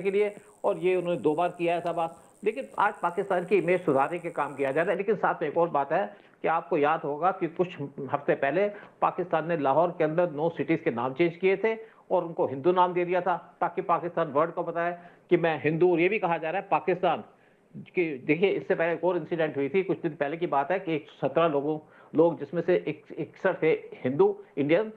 के लिए, और ये उन्होंने 2 बार किया है ऐसा बात। लेकिन आज पाकिस्तान की इमेज सुधारने के काम किया जा रहा है। लेकिन साथ में एक और बात है कि आपको याद होगा कि कुछ हफ्ते पहले पाकिस्तान ने लाहौर के अंदर 9 सिटीज़ के नाम चेंज किए थे और उनको हिंदू नाम दे दिया था, ताकि पाकिस्तान वर्ल्ड को बताए कि मैं हिंदू। और ये भी कहा जा रहा है पाकिस्तान कि देखिए, इससे पहले एक और इंसिडेंट हुई थी, कुछ दिन पहले की बात है कि 117 लोग जिसमें से 61 थे Hindu Indian,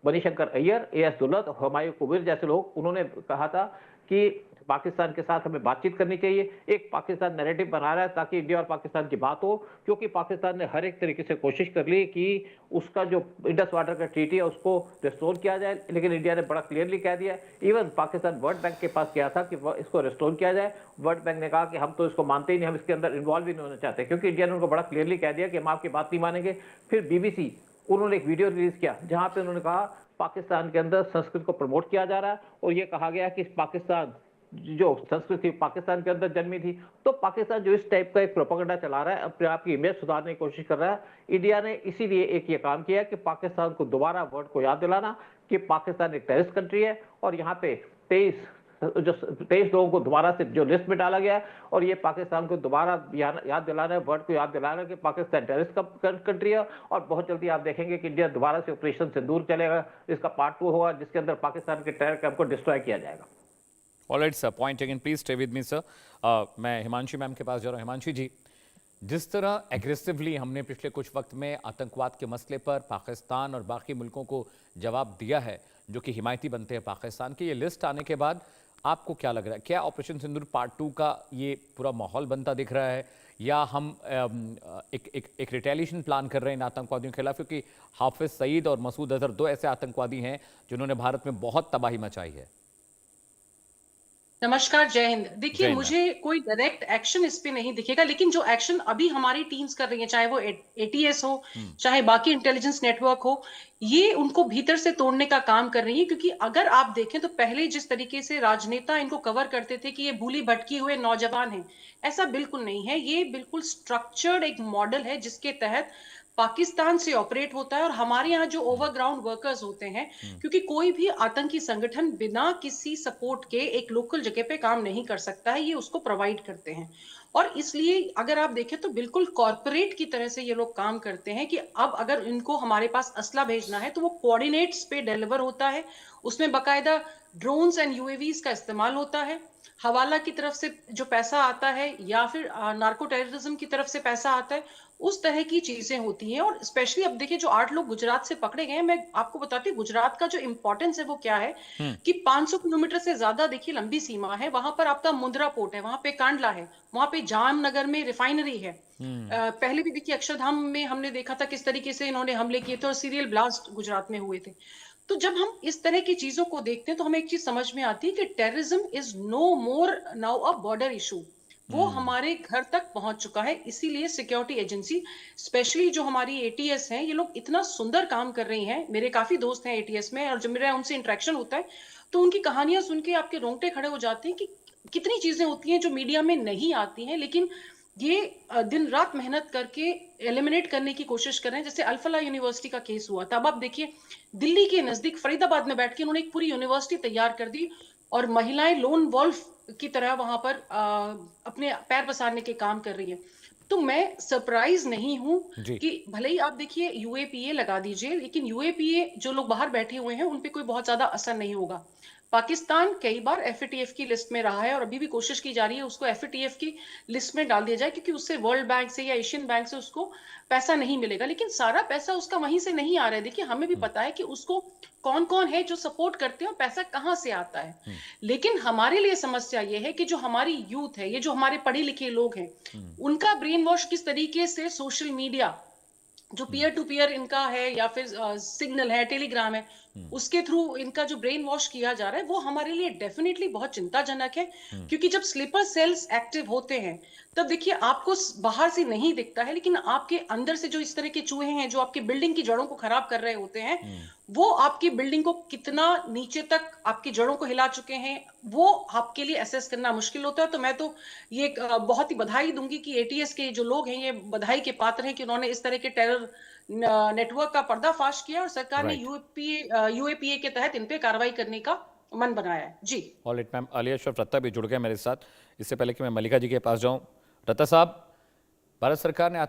Manishankar Aiyar, A S Dulat, Humayun Kabir जैसे लोग, उन्होंने कहा था कि पाकिस्तान के साथ हमें बातचीत करनी चाहिए। एक पाकिस्तान नैरेटिव बना रहा है ताकि इंडिया और पाकिस्तान की बात हो, क्योंकि पाकिस्तान ने हर एक तरीके से कोशिश कर ली कि उसका जो इंडस वाटर का ट्रीटी है उसको रिस्टोर किया जाए, लेकिन इंडिया ने बड़ा क्लियरली कह दिया। इवन पाकिस्तान वर्ल्ड बैंक के पास गया था कि इसको रिस्टोर किया जाए। वर्ल्ड बैंक ने कहा कि हम तो इसको मानते ही नहीं, हम इसके अंदर इन्वॉल्व ही नहीं होना चाहते, क्योंकि इंडिया ने उनको बड़ा क्लियरली कह दिया कि हम आपकी बात नहीं मानेंगे। फिर बीबीसी, उन्होंने एक वीडियो रिलीज किया जहां पे उन्होंने कहा पाकिस्तान के अंदर संस्कृत को प्रमोट किया जा रहा है, और ये कहा गया कि पाकिस्तान जो संस्कृति पाकिस्तान के अंदर जन्मी थी। तो पाकिस्तान जो इस टाइप का एक प्रोपेगेंडा चला रहा है, अपने आप की इमेज सुधारने की कोशिश कर रहा है। इंडिया ने इसीलिए एक ये काम किया कि पाकिस्तान को दोबारा वर्ल्ड को याद दिलाना कि पाकिस्तान एक टेररिस्ट कंट्री है, और यहाँ पे 23 लोगों को दोबारा से जो लिस्ट में डाला गया है, और ये पाकिस्तान को दोबारा याद दिलाना है, वर्ल्ड को याद दिलाना है कि पाकिस्तान टेररिस्ट कंट्री है। और बहुत जल्दी आप देखेंगे कि इंडिया दोबारा से ऑपरेशन सिंदूर चलेगा, इसका पार्ट 2 होगा, जिसके अंदर पाकिस्तान के टेरर कैंप को डिस्ट्रॉय किया जाएगा। Alright sir, point again, please stay with me sir. मैं हिमांशी मैम के पास जा रहा हूँ। हिमांशी जी, जिस तरह एग्रेसिवली हमने पिछले कुछ वक्त में आतंकवाद के मसले पर पाकिस्तान और बाकी मुल्कों को जवाब दिया है जो कि हिमायती बनते हैं पाकिस्तान की, ये लिस्ट आने के बाद आपको क्या लग रहा है? क्या ऑपरेशन सिंदूर पार्ट 2 का ये पूरा माहौल बनता दिख रहा है, या हम एक रिटेलिएशन प्लान कर रहे हैं इन आतंकवादियों के खिलाफ? क्योंकि हाफिज सईद और मसूद अजहर 2 ऐसे आतंकवादी हैं जिन्होंने भारत में बहुत तबाही मचाई है। नमस्कार, जय हिंद। देखिए, जय हिंद मैम। मुझे कोई डायरेक्ट एक्शन इस पे नहीं दिखेगा, लेकिन जो एक्शन अभी हमारी टीम्स कर रही है, चाहे वो एटीएस हो, चाहे बाकी इंटेलिजेंस नेटवर्क हो, ये उनको भीतर से तोड़ने का काम कर रही है। क्योंकि अगर आप देखें तो पहले जिस तरीके से राजनेता इनको कवर करते थे कि ये भूली भटकी हुए नौजवान हैं, ऐसा बिल्कुल नहीं है। ये बिल्कुल स्ट्रक्चर्ड एक मॉडल है जिसके तहत पाकिस्तान से ऑपरेट होता है। और हमारे यहाँ जो ओवरग्राउंड वर्कर्स होते हैं, क्योंकि कोई भी आतंकी संगठन बिना किसी सपोर्ट के एक लोकल जगह पे काम नहीं कर सकता है, ये उसको प्रोवाइड करते हैं। और इसलिए अगर आप देखें तो बिल्कुल कॉर्पोरेट की तरह से ये लोग काम करते हैं कि अब अगर इनको हमारे पास असला भेजना है तो वो कोऑर्डिनेट्स पे डिलीवर होता है, उसमें बकायदा ड्रोन्स एंड यूएवीज का इस्तेमाल होता है। हवाला की तरफ से जो पैसा आता है या फिर नार्को टेररिज्म की तरफ से पैसा आता है, उस तरह की चीजें होती हैं। और स्पेशली अब देखिए, जो 8 लोग गुजरात से पकड़े गए हैं, मैं आपको बताती हूँ गुजरात का जो इंपॉर्टेंस है वो क्या है कि 500 किलोमीटर से ज्यादा देखिए लंबी सीमा है। वहां पर आपका मुंद्रा पोर्ट है, वहां पे कांडला है, वहां पे जामनगर में रिफाइनरी है। पहले भी देखिए अक्षरधाम में हमने देखा था किस तरीके से इन्होंने हमले किए थे और सीरियल ब्लास्ट गुजरात में हुए थे। तो जब हम इस तरह की चीजों को देखते हैं तो हमें एक चीज समझ में आती है कि terrorism is no more now a border issue. वो हमारे घर तक पहुंच चुका है। इसीलिए सिक्योरिटी एजेंसी, स्पेशली जो हमारी एटीएस हैं, ये लोग इतना सुंदर काम कर रही हैं। मेरे काफी दोस्त हैं एटीएस में, और जब मेरा उनसे इंटरेक्शन होता है तो उनकी कहानियां सुन के आपके रोंगटे खड़े हो जाते हैं कि कितनी चीजें होती हैं जो मीडिया में नहीं आती हैं, लेकिन ये दिन रात मेहनत करके एलिमिनेट करने की कोशिश कर रहे हैं। जैसे अल्फला यूनिवर्सिटी का केस हुआ, तब आप देखिए दिल्ली के नजदीक फरीदाबाद में बैठ के उन्होंने एक पूरी यूनिवर्सिटी तैयार कर दी, और महिलाएं लोन वॉल्फ की तरह वहां पर अपने पैर पसारने के काम कर रही है। तो मैं सरप्राइज नहीं हूं जी। कि भले ही आप देखिए यूएपीए लगा दीजिए, लेकिन यूएपीए जो लोग बाहर बैठे हुए हैं उन पे कोई बहुत ज्यादा असर नहीं होगा। पाकिस्तान कई बार एफएटीएफ की लिस्ट में रहा है, और अभी भी कोशिश की जा रही है उसको एफएटीएफ की लिस्ट में डाल दिया जाए, क्योंकि उससे वर्ल्ड बैंक से या एशियन बैंक से उसको पैसा नहीं मिलेगा। लेकिन सारा पैसा उसका वहीं से नहीं आ रहा है। देखिए, हमें भी पता है कि उसको कौन कौन है जो सपोर्ट करते हैं और पैसा कहां से आता है। लेकिन हमारे लिए समस्या ये है कि जो हमारी यूथ है, ये जो हमारे पढ़े लिखे लोग हैं, उनका ब्रेन वॉश किस तरीके से सोशल मीडिया जो पीयर टू पीयर इनका है या फिर सिग्नल है, टेलीग्राम है, उसके थ्रू इनका जो ब्रेन वॉश किया जा रहा है, वो हमारे लिए डेफिनेटली बहुत चिंताजनक है। क्योंकि जब स्लीपर सेल्स एक्टिव होते हैं तब देखिए आपको बाहर से नहीं दिखता है, लेकिन आपके अंदर से जो इस तरह के चूहे हैं जो आपकी बिल्डिंग की जड़ों को खराब कर रहे होते हैं, वो आपकी बिल्डिंग को कितना नीचे तक आपकी जड़ों को हिला चुके हैं, वो आपके लिए असेस करना मुश्किल होता है। तो मैं तो ये बहुत ही बधाई दूंगी कि एटीएस के जो लोग हैं ये बधाई के पात्र हैं कि उन्होंने इस तरह के टेरर नेटवर्क का पर्दाफाश किया, और सरकार ने राइट। यूएपीए के तहत इन पे कार्रवाई करने का मन बनाया है जी। All right ma'am, Ali Ashraf Ratta भी जुड़ गए मेरे साथ। इससे पहले कि मैं मल्लिका जी के पास जाऊं, रत्ता साहब, भारत सरकार ने